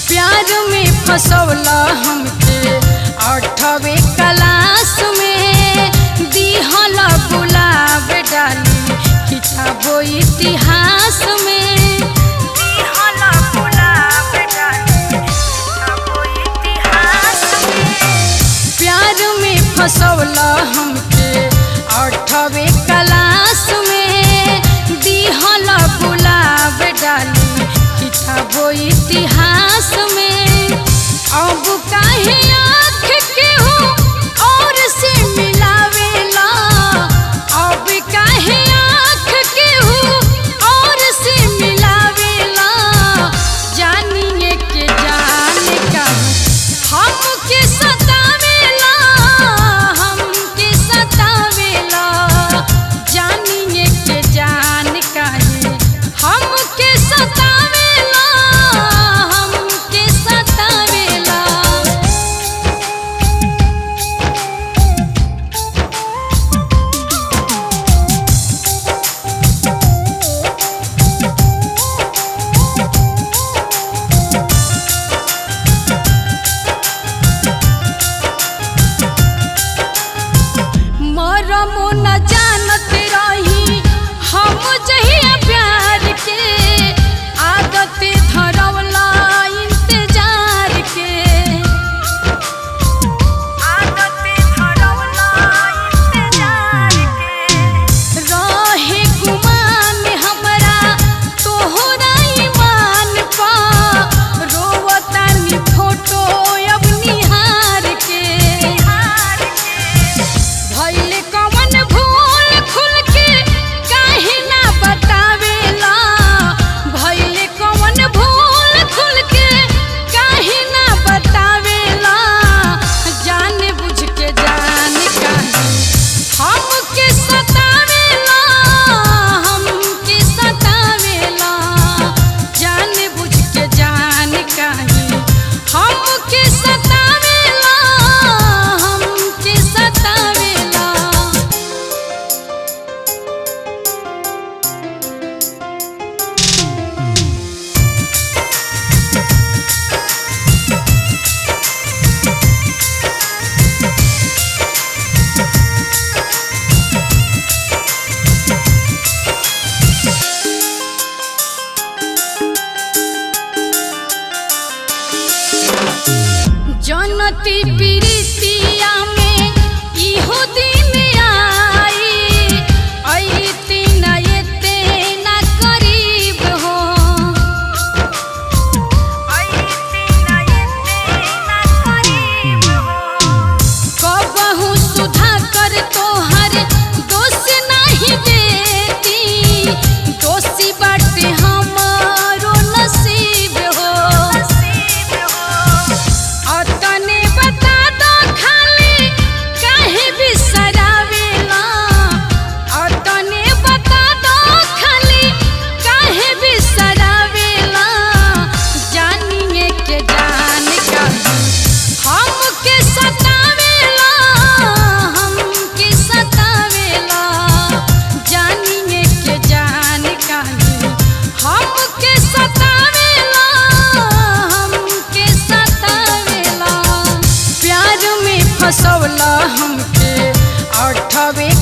प्यार में फसौला हमके 8वीं क्लास में, दिहल गुलाब डाली किताबो इतिहास में, दिहल गुलाब डाली किताबो इतिहास में। प्यार में फसौला हमके 8वीं क्लास में, दिहल गुलाब डाली किताबो इतिहास में। अब काहे आँख के हो और से मिलावेला, अब काहे आँख के हो और से मिलावेला, जानिए के जान का हमके सतावेला, हमके सतावेला, जानिए के जान का हमके सतावेला, हमके सतावेला। मरमो न जानत रही हम जहिया प्यार के, आदत धरवला इंतजार के, आदत धरवला इंतजार के। रहे गुमान हमरा तोहरा ईमान पा, रोवतानी फोटो अब निहार के। भइले कवन भूल खुल के काहे ना बतावेला, भइले कवन भूल खुल के काहे ना बतावेला, जान बुझ के जान काहे हमके सतावेला, हमके सतावेला, जान बुझ के जान काहे हमके सतावेला, हमके सतावेला। जनती प्रीतिया में इहो दिन आई, अइती न एते न करीब हो, अइती न एते न करीब हो। कबहू सुधा कर तोहर दोष नहीं देती, दोषी बाटे हमारो नसीब हो। अतने बता दो खाली काहे बिसरावेला, अतने बता दो खाली काहे बिसरावेला, जानिए के जान का हमके सतावेला, हमके सतावेला, जानिए के जान का हमके सतावेला, हमके सतावेला। प्यार में फसौला हमके 8वीं